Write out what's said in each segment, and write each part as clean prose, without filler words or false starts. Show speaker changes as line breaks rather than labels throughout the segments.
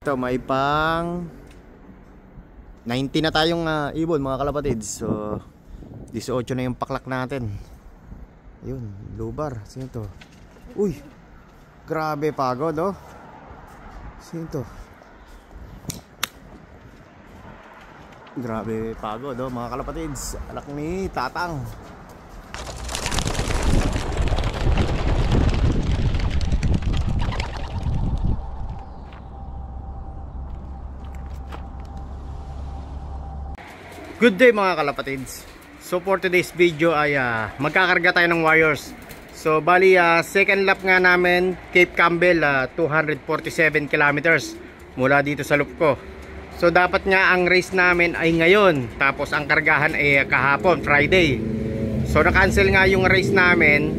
Ito may pang 90 na tayong ibon mga kalapatids. So 18 na yung paklak natin. Ayun, blue bar. Sino to? Uy, grabe pagod oh. Sino to? Grabe pagod oh mga kalapatids. Alak ni Tatang. Good day mga kalapatids. So for today's video ay magkakarga tayo ng wires. So bali second lap nga namin Cape Campbell, 247 kilometers mula dito sa loop ko. So dapat nga ang race namin ay ngayon, tapos ang kargahan ay kahapon, Friday. So na-cancel nga yung race namin.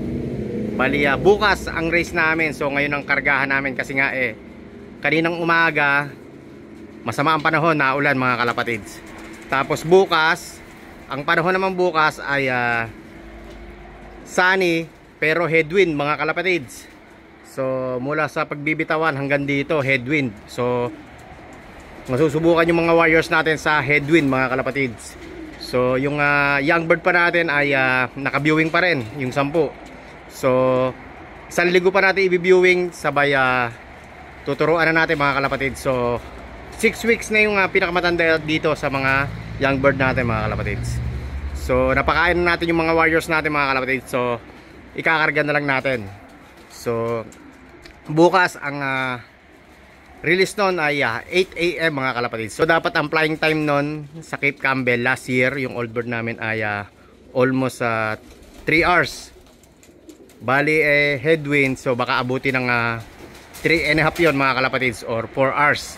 Bali bukas ang race namin. So ngayon ang kargahan namin kasi nga kaninang umaga masama ang panahon, naulan mga kalapatids. Tapos bukas, ang panahon naman bukas ay sunny pero headwind mga kalapatids. So mula sa pagbibitawan hanggang dito headwind. So masusubukan yung mga wires natin sa headwind mga kalapatids. So yung young bird pa natin ay naka-viewing pa rin, yung 10. So isang linggo pa natin i-viewing, sabay tuturuan na natin mga kalapatids. So 6 weeks na yung pinakamatanda dito sa mga young bird natin mga kalapatids. So napakain na natin yung mga wires natin mga kalapatids. So ikakarga na lang natin. So bukas ang release nun ay 8 AM mga kalapatids. So dapat ang flying time nun sa Cape Campbell last year, yung old bird namin ay almost 3 hours. Bali headwind, so baka abuti ng 3.5 yun mga kalapatids, or 4 hours.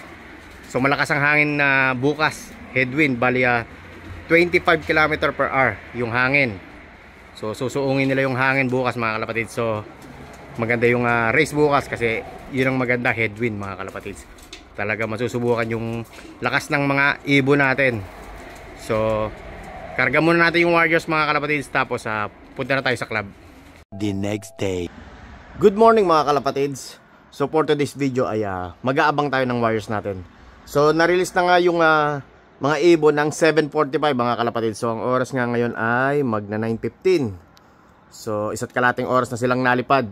So malakas ang hangin na bukas, headwind, bali 25 km per hour yung hangin. So susuungin nila yung hangin bukas mga kalapatids. So maganda yung race bukas kasi yun ang maganda, headwind mga kalapatids. Talaga masusubukan yung lakas ng mga ibon natin. So karga muna natin yung wires mga kalapatids, tapos punta na tayo sa club.
The next day.
Good morning mga kalapatids. So for today's video ay mag-aabang tayo ng wires natin. So na-release na nga yung mga ibon ng 7:45 mga kalapatids. So ang oras nga ngayon ay magna 9:15. So isa't kalating oras na silang nalipad.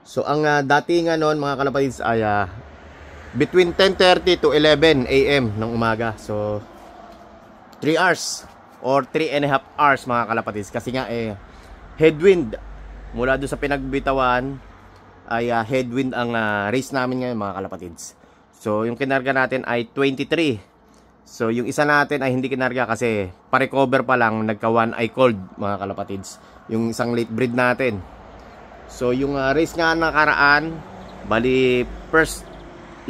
So ang datingan noon mga kalapatids ay between 10:30 to 11 AM ng umaga. So 3 hours or 3.5 hours mga kalapatids. Kasi nga headwind mula doon sa pinagbitawan ay headwind ang race namin ngayon mga kalapatids. So yung kinarga natin ay 23. So yung isa natin ay hindi kinarga kasi pa-recover pa lang, nagka one eye cold mga kalapatids, yung isang late breed natin. So yung race nga nakaraan, bali first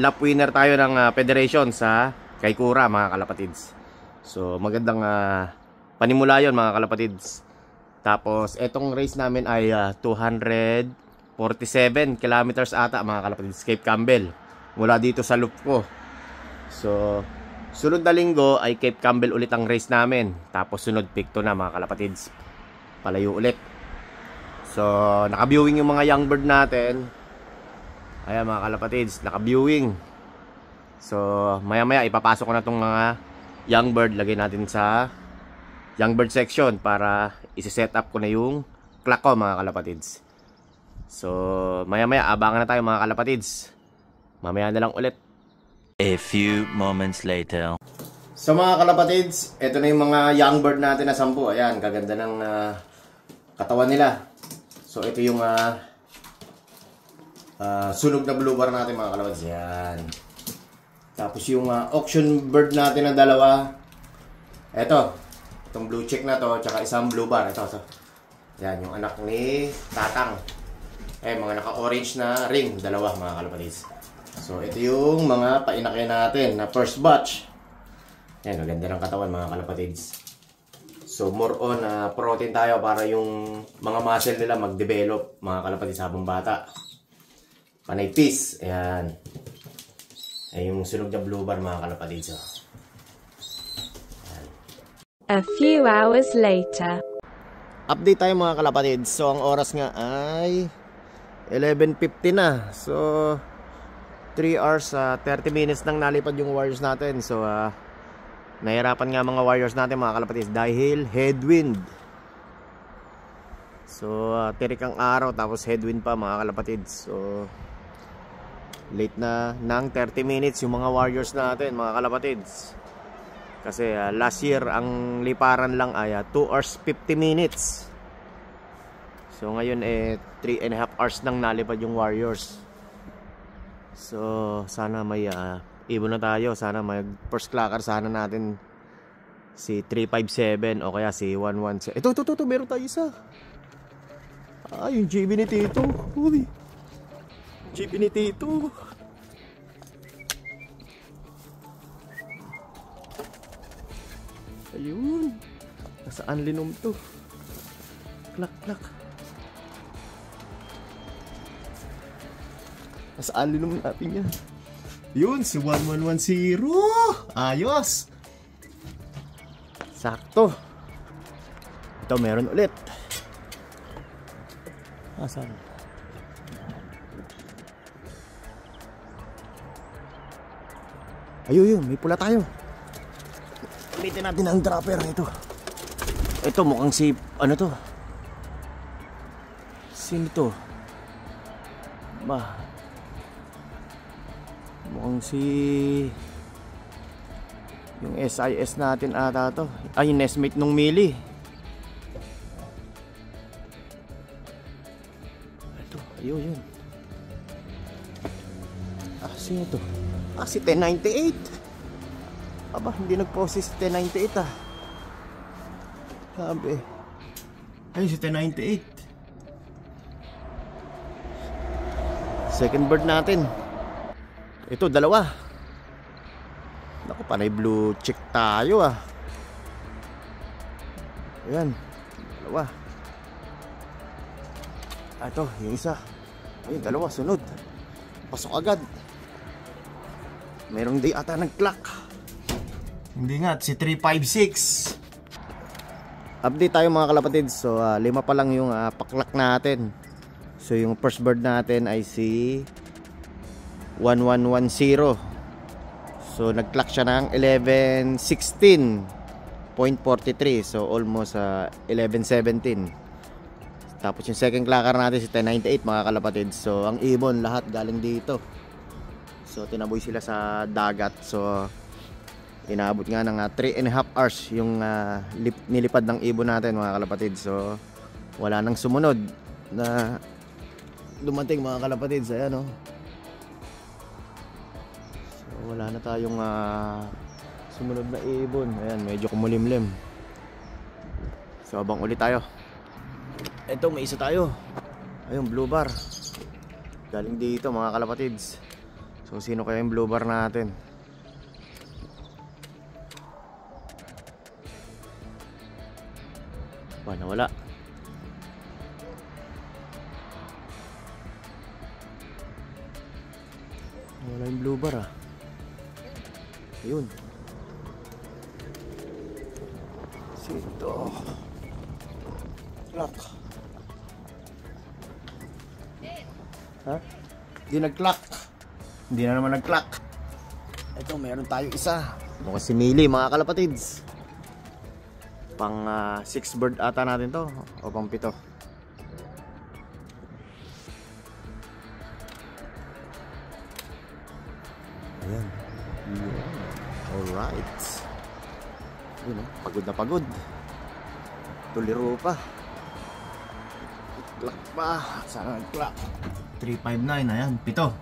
lap winner tayo ng federation sa Kaikoura mga kalapatids. So magandang panimula yon mga kalapatids. Tapos etong race namin ay 247 kilometers ata mga kalapatids, Cape Campbell, mula dito sa loop ko. So sunod na linggo ay Cape Campbell ulit ang race namin. Tapos sunod Picto na mga kalapatids, palayo ulit. So naka-viewing yung mga young bird natin. Ayan mga kalapatids, naka-viewing. So maya maya ipapasok ko na tong mga young bird. Lagay natin sa young bird section para isi-set up ko na yung clock ko mga kalapatids. So maya maya abangan na tayo mga kalapatids. Mamaya na lang ulit.
A few moments later.
So mga kalapatids, ito na yung mga young bird natin na 10. Ayan, kaganda ng katawan nila. So ito yung sunog na blue bar natin mga kalapatids. Ayan. Tapos yung auction bird natin na 2. Itong blue check na to, tsaka isang blue bar. Ito. Ayan, yung anak ni Tatang. Mga naka-orange na ring, 2 mga kalapatids. So ito yung mga painakay natin na first batch. Ayan, maganda ng katawan mga kalapatids. So more on protein tayo para yung mga muscle nila mag-develop mga kalapatids habang bata. Panay peace. Ayan. Ayan yung sunog na blue bar mga kalapatids. Ayan.
A few hours later.
Update tayo mga kalapatids. So ang oras nga ay 11:50 na. So 3 hours 30 minutes nang nalipad yung warriors natin. So nahirapan nga mga warriors natin mga kalapatids dahil headwind. So tirik ang araw tapos headwind pa mga kalapatids. So late na ng 30 minutes yung mga warriors natin mga kalapatids. Kasi last year ang liparan lang ay 2 hours 50 minutes. So ngayon 3.5 hours nang nalipad yung warriors. So sana may ibon na tayo. Sana may first clacker sana natin si 357 o kaya si 117. Ito meron tayo isa. Yung GB ni Tito. Uy, GB ni Tito. Ayun, nasaan linom to? Klak. Nasaan linom natin yan? Yun, si 1110. Ayos. Sakto. Ito meron ulit. Saan? Ayun, may pula tayo. Gamitin natin ang dropper ito. Ito mukhang si ano to? Sino to? Mukhang si yung SIS natin ata to. Yung nestmate nung Mili. Ito, ayun. Sino to? Si 1098. Aba, hindi nag-post si 1098 Sabi. Ayun si 1098. Second bird natin. Ito, dalawa. Naku, panay blue chick tayo Ayan, dalawa. Ito, yung isa. Ayun, dalawa, sunod. Pasok agad. Merong day ata nag-clock. Hindi nga, si 356. Update tayo mga kalapatids. So 5 pa lang yung paklak natin. So yung first bird natin ay si 1110. So nag-clock siya ng 11:16.43. So almost 11:17. Tapos yung second clacker natin si 1098 mga kalapatids. So ang ibon lahat galing dito. So tinaboy sila sa dagat. So inaabot nga ng 3.5 hours yung nilipad ng ibon natin mga kalapatids. So wala nang sumunod na dumating mga kalapatids. Ayan So wala na tayong sumunod na ibon. Ayan, medyo kumulimlim. So abang ulit tayo. Ito, may isa tayo. Ayun, blue bar. Galing dito mga kalapatids. So sino kaya yung blue bar natin? Nawala. Nawala yung blue bar Ayun. Sito. Clock. Hindi nag-clock. Hindi na naman nag-clock. Ito, meron tayo isa. Mukhang si Mili mga kalapatids. Pang 6 bird ata natin to o pang 7. Ayan. Alright. Pagod na pagod. Tuliro pa. Clock pa. Sana nag-clock. 359. Ayan, 7.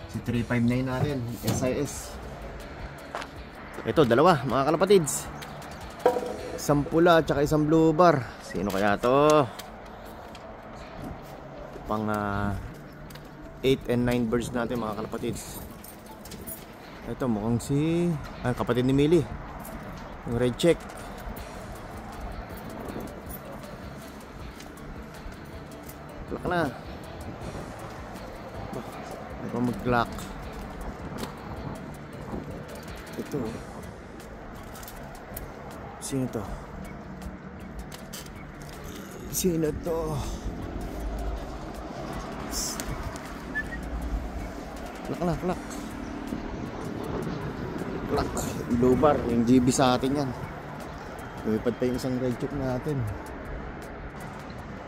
Si 359 natin. SIS. Ito, dalawa mga kalapatids. Isang pula at saka isang blue bar. Sino kaya to? Pang 8 and 9 birds natin mga kalapatids. Ito mukhang si kapatid ni Mili. Yung red check. Clock na. Ano pa mag-clock? Ito. Sino to? Sino to? Klak. Klak. Blue bar. Yung GB sa atin yan. Lumipad pa yung isang red choke natin.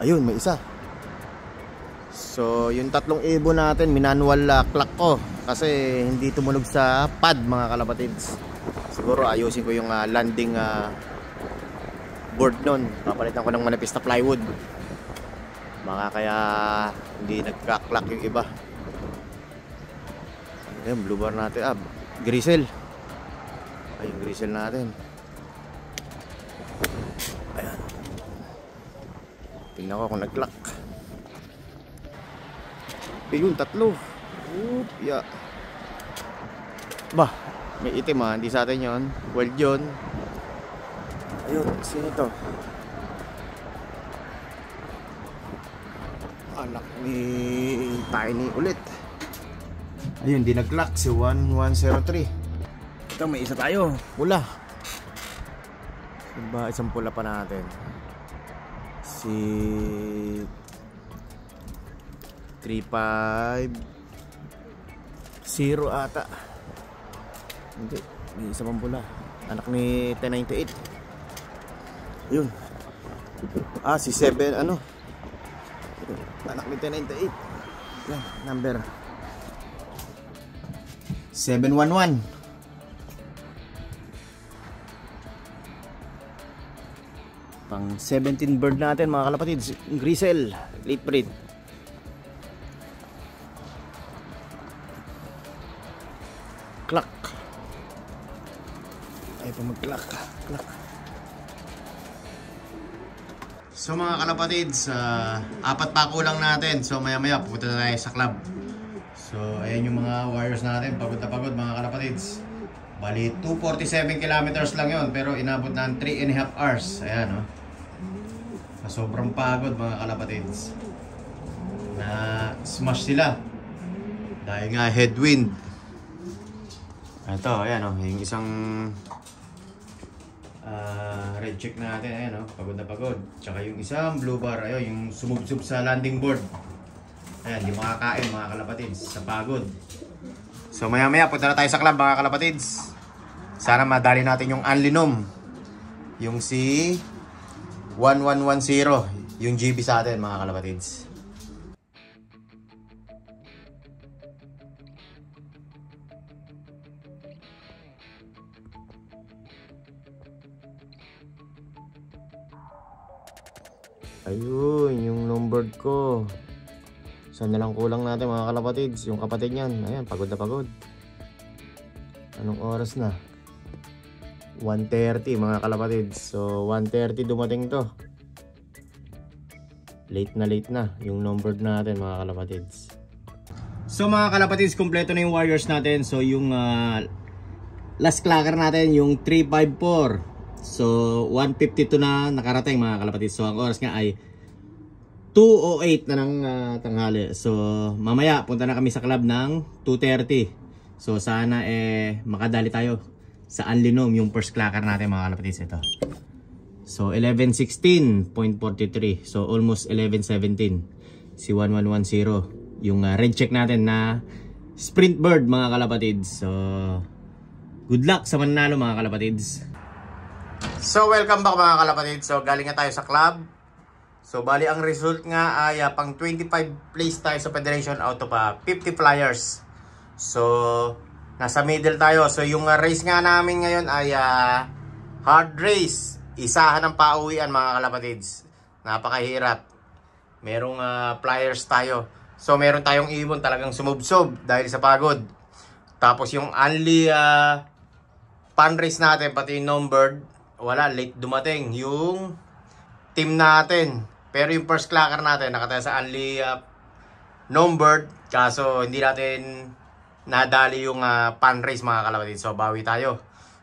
Ayun, may isa. So, yung tatlong ibon natin, minanual clock ko. Kasi hindi tumunog sa pad, mga kalapatids. Siguro ayusin ko yung landing board nun. Papalitan ko ng manipis na plywood. Baka kaya hindi nagka-clock yung iba. Ayan, blue bar natin. Grisel. Ay, yung grisel natin. Ayan. Tingnan ko kung nag-clock. Ayun, tatlo. Oop, yeah. Bah, may itim hindi sa atin yun. Wild yun. Ayun, sino to? Anak ni Tiny ulit. Ayun, di nag-clock si 1103. Ito, may isa tayo. Pula. Diba, isang pula pa natin. Si 350 ata. Hindi, may isa pang pula. Anak ni 1098. Ayun. Si 7 anak ni 1098. Yan, number 711. Pang 17 bird natin, mga kalapatids. Grisel, late breed. Clock. Ay pa mag-clock. So mga kalapatids, apat pa kulang natin. So maya pupunta na tayo sa club. So ayan yung mga wires natin. Pagod na pagod, mga kalapatids. Bali 247 kilometers lang yon, pero inabot na 3.5 hours. Ayan sobrang pagod, mga kalapatids. Na smash sila dahil nga headwind. Ito, ayan yung isang red check natin, ayan pagod na pagod. Tsaka yung isang blue bar, ayun, yung sumubsub sa landing board. Ayan, di makakain, mga kalapatids, sa pagod. So maya punta na tayo sa club, mga kalapatids. Sana madali natin yung Anlinom, yung si 1110, yung GB sa atin, mga kalapatids. Ayun, yung longboard ko. Saan na lang kulang natin, mga kalapatids? Yung kapatid niyan, ayan, pagod na pagod. Anong oras na? 1:30, mga kalapatids. So 1:30 dumating to. Late na yung longboard natin, mga kalapatids. So mga kalapatids, kompleto na yung wires natin. So yung last clacker natin, yung 354. So 1:52 na nakarating, mga kalapatids. So ang oras nga ay 2:08 na ng tanghali. So mamaya punta na kami sa club ng 2:30. So sana makadali tayo sa Anlinom, yung first clacker natin, mga kalapatids. Ito. So 11:16.43. So almost 11:17. Si 1110, yung red check natin na sprint bird, mga kalapatids. So good luck sa mananalo, mga kalapatids. So welcome back, mga kalapatids. So galing na tayo sa club. So bali ang result nga ay pang 25 place tayo sa federation out of 50 flyers. So nasa middle tayo. So yung race nga namin ngayon ay hard race. Isahan ng pauwian, mga kalapatids. Napakahirap. Merong flyers tayo. So meron tayong ibon talagang sumubsob dahil sa pagod. Tapos yung only pan race natin, pati yung numbered, wala, late dumating yung team natin. Pero yung first clacker natin nakataya sa only numbered. Kaso hindi natin nadali yung pan race, mga kalapatids. So bawi tayo.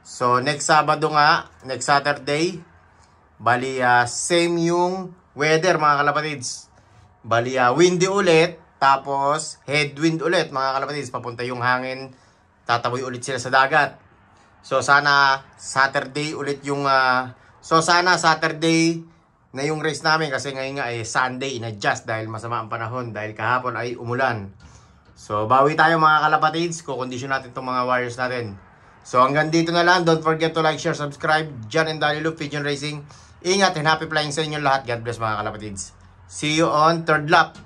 So next Sabado nga, next Saturday, bali same yung weather, mga kalapatids. Bali windy ulit, tapos headwind ulit, mga kalapatids. Papunta yung hangin, tataboy ulit sila sa dagat. So sana Saturday ulit yung sana Saturday na yung race namin, kasi ngayon nga Sunday in-adjust dahil masama ang panahon, dahil kahapon ay umulan. So, bawi tayo mga kalapatids. Kukondisyon natin itong mga wires natin. So, hanggang dito na lang. Don't forget to like, share, subscribe. John and Danny Loop, Pigeon Racing. Ingat and happy flying sa inyo lahat. God bless mga kalapatids. See you on third lap.